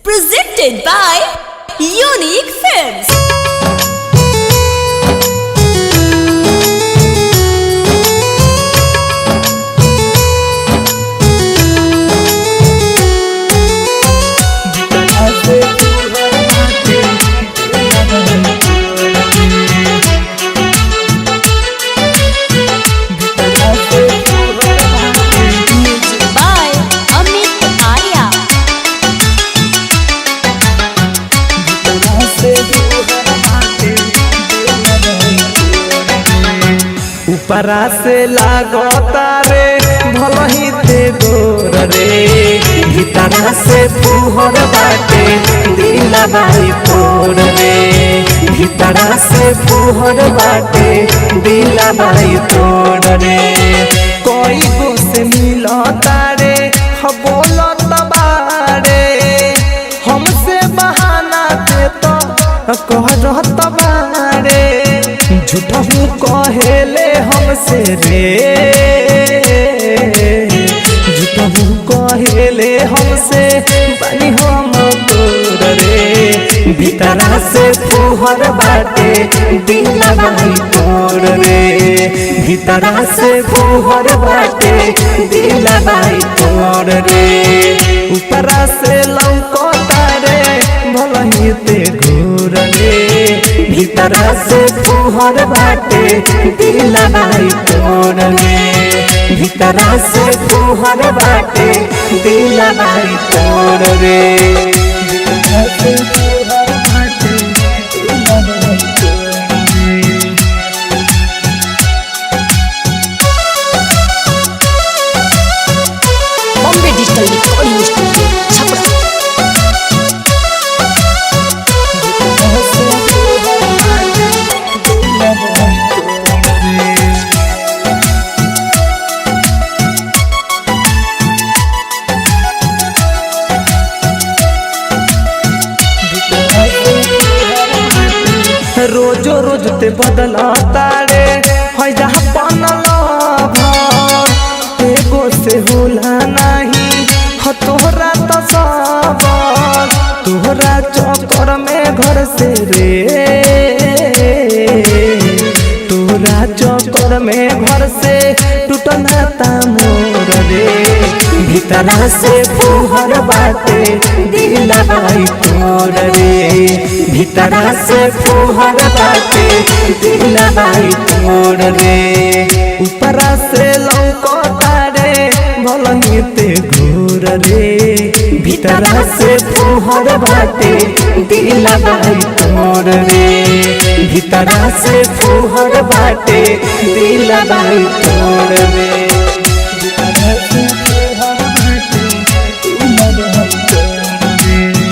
Presented by Unique Films. ऊपरा से लागता रे भलही ते गोर रे, भीतरा से फुहर बाटे दिला बाई तोड़ रे, भीतरा से फुहर बाटे दिला बाई तोड़ रे। कोई गो से मिलता रे बोलत बारे, हमसे बहाना दे तो कहत बारे, झूठा हूँ कहेले हमसे रे, झूठा हूँ कहेले हमसे बानी हम तोर रे, भीतरा से फुहर बाटे दिला बाई तोर रे, भीतरा से फुहर बाटे दिला बाई तोर रे। ऊपरा से लौकता रे भलही ते घूर रे, भीतरा से फुहर बाटे दिला बाई तोड़ रे, भीतरा से फुहर बाटे दिला बाई तोड़ रे, भीतरा से फुहर बाटे दिला बाई तोड़ रे। Bombay Digital Recording Studio, Chapra. रोजो रोज ते बदलता रे है जहाँ बनल एगो से होला नहीं ह तोहरा तो सब, तोहरा चक्कर में घर से रे, तोहरा चक्कर में घर से टूटल नाता मोर रे, भीतरा से फुहर बाटे दिला बाई तोड़ रे, भीतरा से फुहर बाटे दिला बाई तोड़ रे। ऊपरा से लौकता रे भलही ते घूर रे, भीतरा से फुहर बाटे दिला बाई तोड़ रे, भीतरा से फुहर बाटे दिला बाई तोड़ रे, भीतरा से फुहर बाटे दिला बाई तोड़ रे।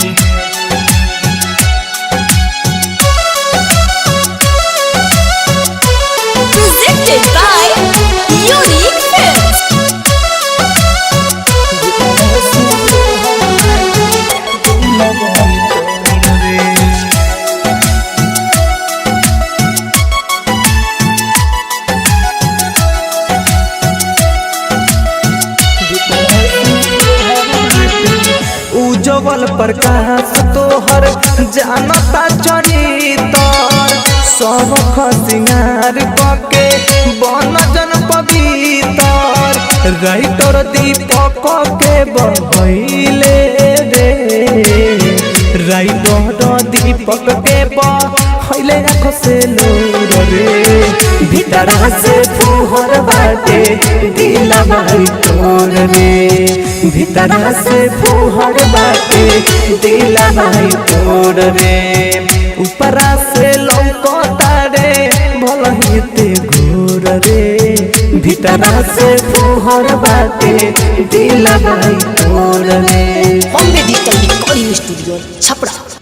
Presented by Unique Films. उज्जवल प्रकाश तोहर जानता चरितर, सबख सिंगार कके बन जन पवितर, राइटर दीपक के बहैले रे, राइटर दीपक के बहैले आँख से लोर रे, भीतरा से फुहर बाटे दिला बाई तोड़ रे, भीतरा से फुहर बाटे दिला बाई तोड़ रे। ऊपरा से लौकता रे भलही ते घूर रे, भीतरा से फुहर बाटे दिला बाई तोड़ रे। Bombay Digital Recording Studio, Chapra.